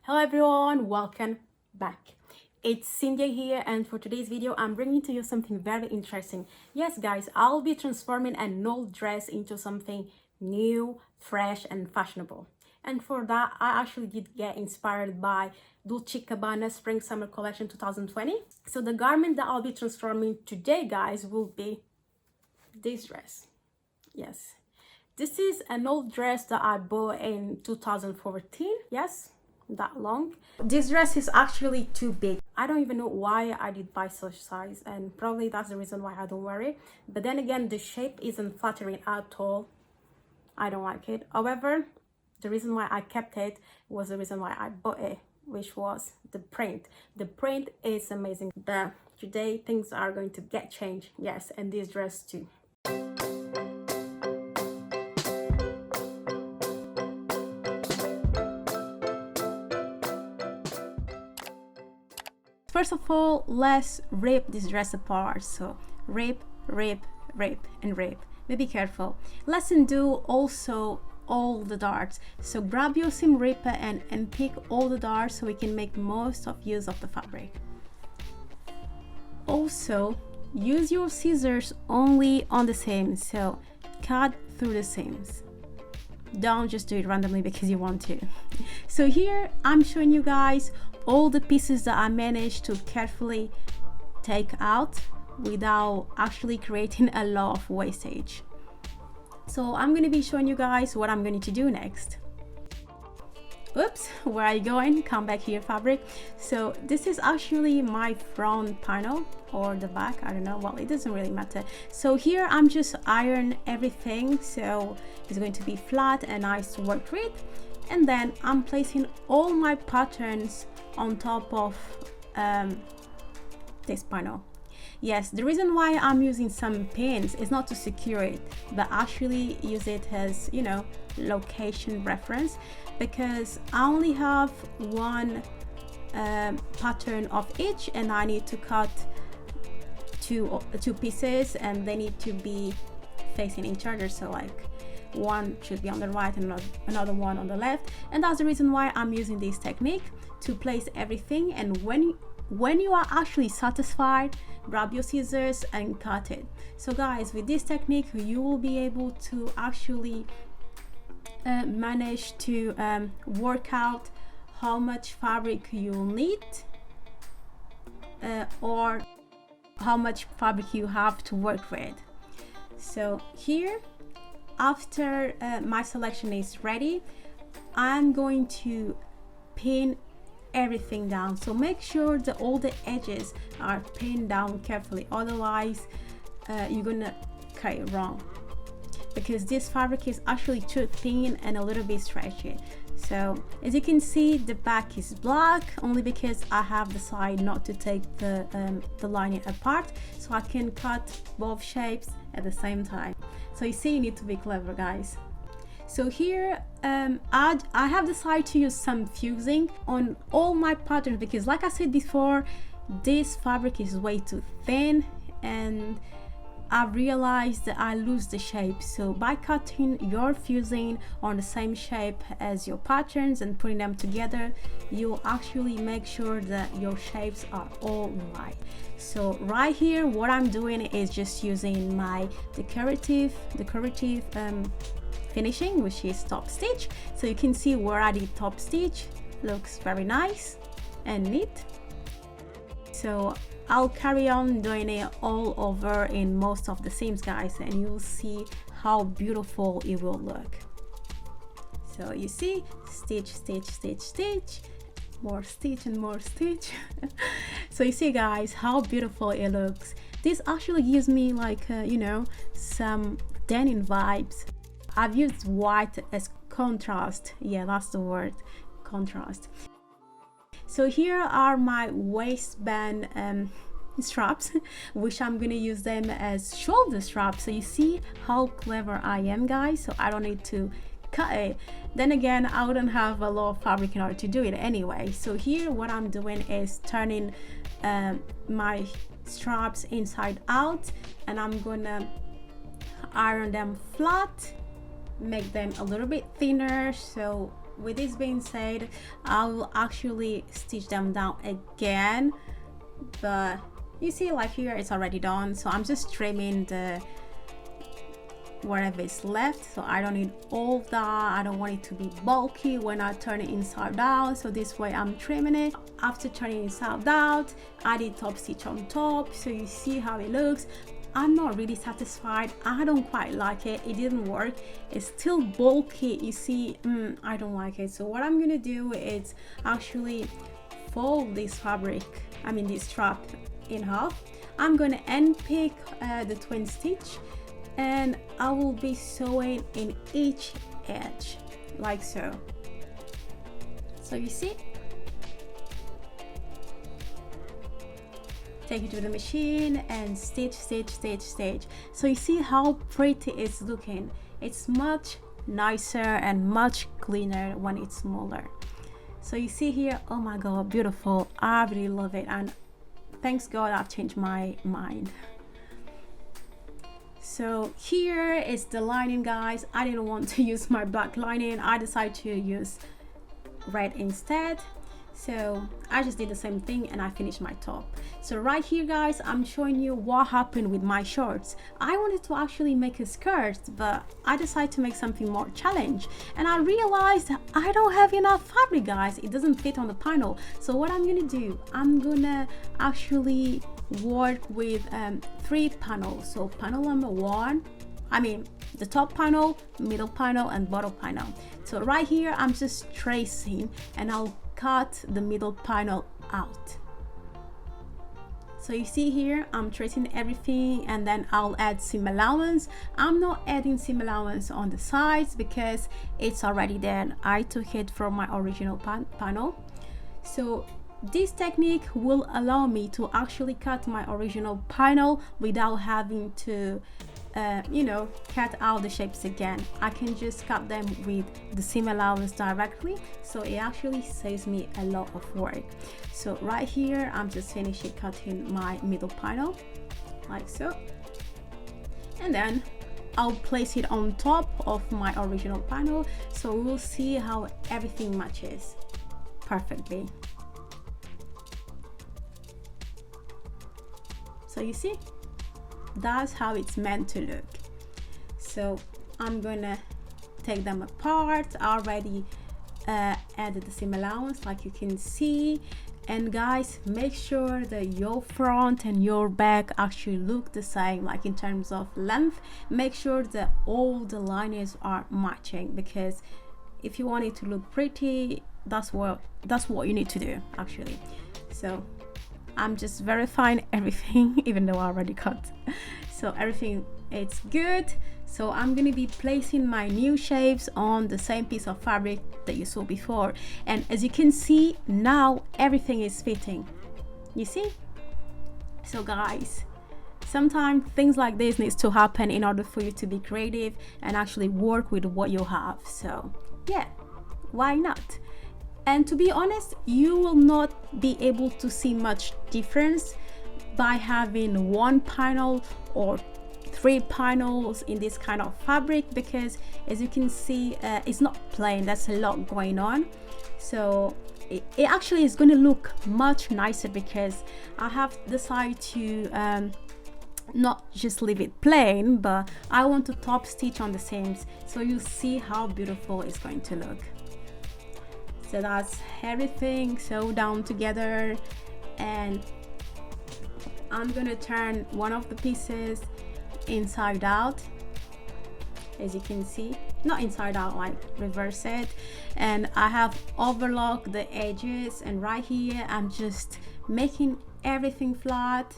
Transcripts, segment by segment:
Hello everyone, welcome back. It's Cynthia here, and for today's video I'm bringing to you something very interesting. Yes guys, I'll be transforming an old dress into something new, fresh and fashionable. And for that I actually did get inspired by Dolce Gabbana Spring Summer Collection 2020. So the garment that I'll be transforming today guys will be this dress. Yes, this is an old dress that I bought in 2014. Yes, that long. This dress is actually too big. I don't even know why I did buy such size, and probably that's the reason why I don't wear it. But then again, the shape isn't flattering at all. I don't like it. However, the reason why I kept it was the reason why I bought it, which was the print. The print is amazing. But today things are going to get changed. Yes, and this dress too. First of all, let's rip this dress apart. So rip, rip, rip, and rip. But be careful. Let's undo also all the darts. So grab your seam ripper and pick all the darts so we can make most of use of the fabric. Also, use your scissors only on the seams. So cut through the seams. Don't just do it randomly because you want to. So here I'm showing you guys all the pieces that I managed to carefully take out without actually creating a lot of wastage. So I'm going to be showing you guys what I'm going to do next. Oops, where are you going? Come back here, fabric. So this is actually my front panel, or the back, I don't know. Well, it doesn't really matter. So here I'm just iron everything, so it's going to be flat and nice to work with. And then I'm placing all my patterns on top of this panel. Yes, the reason why I'm using some pins is not to secure it, but actually use it as, you know, location reference, because I only have one pattern of each and I need to cut two pieces and they need to be facing each other. So like one should be on the right and another one on the left, and that's the reason why I'm using this technique to place everything. And when you are actually satisfied, grab your scissors and cut it. So guys, with this technique you will be able to actually manage to work out how much fabric you'll need or how much fabric you have to work with. So here, after my selection is ready, I'm going to pin everything down. So make sure that all the edges are pinned down carefully, otherwise you're gonna cut it wrong, because this fabric is actually too thin and a little bit stretchy. So as you can see, the back is black only because I have decided not to take the lining apart, so I can cut both shapes at the same time. So you see, you need to be clever, guys. So here I have decided to use some fusing on all my patterns, because like I said before, this fabric is way too thin and I realized that I lose the shape. So by cutting your fusing on the same shape as your patterns and putting them together, you'll actually make sure that your shapes are all right. So right here what I'm doing is just using my decorative finishing, which is top stitch. So you can see where I did top stitch, looks very nice and neat. So I'll carry on doing it all over in most of the seams, guys, and you'll see how beautiful it will look. So you see, stitch, stitch, stitch, stitch, more stitch and more stitch. So you see, guys, how beautiful it looks. This actually gives me like you know, some denim vibes. I've used white as contrast. Yeah, that's the word, contrast. So here are my waistband straps, which I'm gonna use them as shoulder straps. So you see how clever I am, guys. So I don't need to cut it. Then again, I wouldn't have a lot of fabric in order to do it anyway. So here what I'm doing is turning my straps inside out, and I'm gonna iron them flat, make them a little bit thinner so with this being said, I will actually stitch them down again, but you see, like here it's already done, so I'm just trimming the whatever is left, so I don't need all that. I don't want it to be bulky when I turn it inside out, so this way I'm trimming it. After turning inside out, I did top stitch on top, so you see how it looks. I'm not really satisfied. I don't quite like it. It didn't work. It's still bulky, you see. I don't like it. So what I'm gonna do is actually fold this fabric, this strap in half. I'm gonna end pick the twin stitch, and I will be sewing in each edge like so. So you see, take it to the machine and stitch, stitch, stitch, stitch. So you see how pretty it's looking. It's much nicer and much cleaner when it's smaller. So you see here, oh my god, beautiful. I really love it, and thanks God I've changed my mind. So here is the lining, guys. I didn't want to use my black lining. I decided to use red instead. So I just did the same thing and I finished my top. So right here, guys, I'm showing you what happened with my shorts. I wanted to actually make a skirt, but I decided to make something more challenge, and I realized I don't have enough fabric, guys. It doesn't fit on the panel. So what I'm gonna do, I'm gonna actually work with 3 panels. So panel number 1, the top panel, middle panel, and bottom panel. So right here I'm just tracing, and I'll cut the middle panel out. So you see here, I'm tracing everything, and then I'll add seam allowance. I'm not adding seam allowance on the sides because it's already there. I took it from my original panel. So this technique will allow me to actually cut my original panel without having to cut out the shapes again. I can just cut them with the seam allowance directly, so it actually saves me a lot of work. So right here I'm just finishing cutting my middle panel like so, and then I'll place it on top of my original panel, so we'll see how everything matches perfectly. So you see, that's how it's meant to look. So I'm gonna take them apart. I already added the seam allowance, like you can see. And guys, make sure that your front and your back actually look the same, like in terms of length. Make sure that all the linings are matching, because if you want it to look pretty, that's what you need to do actually. So I'm just verifying everything, even though I already cut. So everything, it's good. So I'm gonna be placing my new shapes on the same piece of fabric that you saw before. And as you can see, now everything is fitting. You see? So guys, sometimes things like this needs to happen in order for you to be creative and actually work with what you have. So yeah, why not? And to be honest, you will not be able to see much difference by having 1 panel or 3 panels in this kind of fabric, because as you can see, it's not plain. That's a lot going on. So it actually is going to look much nicer, because I have decided to not just leave it plain, but I want to top stitch on the seams, so you see how beautiful it's going to look. So that's everything sewed down together, and I'm gonna turn one of the pieces inside out, as you can see, not inside out, like reverse it, and I have overlocked the edges, and right here I'm just making everything flat,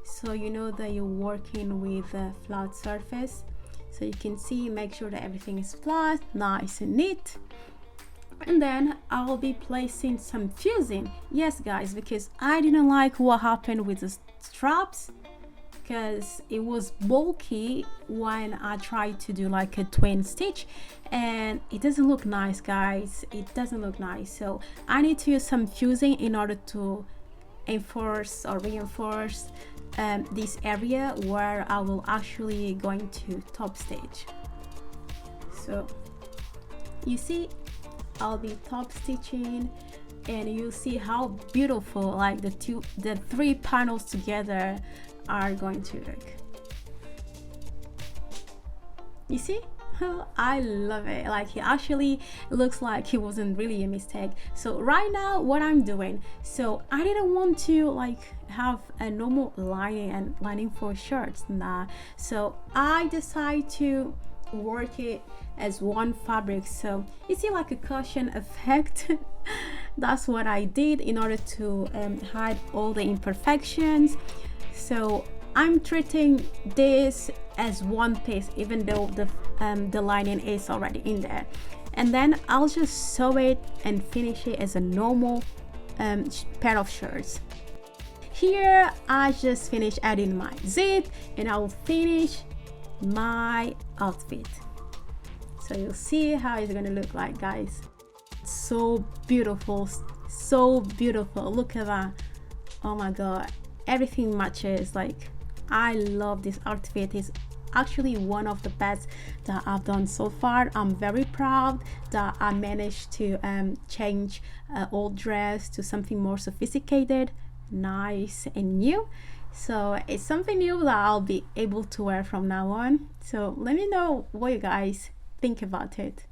so you know that you're working with a flat surface. So you can see, make sure that everything is flat, nice and neat. And then I'll be placing some fusing. Yes guys, because I didn't like what happened with the straps, because it was bulky when I tried to do like a twin stitch, and it doesn't look nice, guys. It doesn't look nice. So I need to use some fusing in order to enforce or reinforce this area where I will actually going to top stitch. So you see, I'll be top stitching, and you'll see how beautiful like the three panels together are going to look. You see? I love it. Like, it actually looks like it wasn't really a mistake. So right now what I'm doing, so I didn't want to like have a normal lining for shirts. Nah, so I decided to work it as one fabric, so you see, like a cushion effect. That's what I did in order to hide all the imperfections. So I'm treating this as one piece, even though the lining is already in there, and then I'll just sew it and finish it as a normal pair of shirts. Here I just finished adding my zip, and I will finish my outfit. So you'll see how it's gonna look like, guys. So beautiful, so beautiful. Look at that. Oh my god, everything matches. Like, I love this outfit. It's actually one of the best that I've done so far. I'm very proud that I managed to change an old dress to something more sophisticated, nice and new. So it's something new that I'll be able to wear from now on. So let me know what you guys think about it.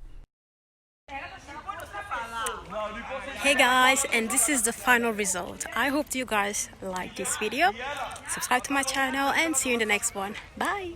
Hey guys, and this is the final result. I hope you guys like this video. Subscribe to my channel and see you in the next one. Bye.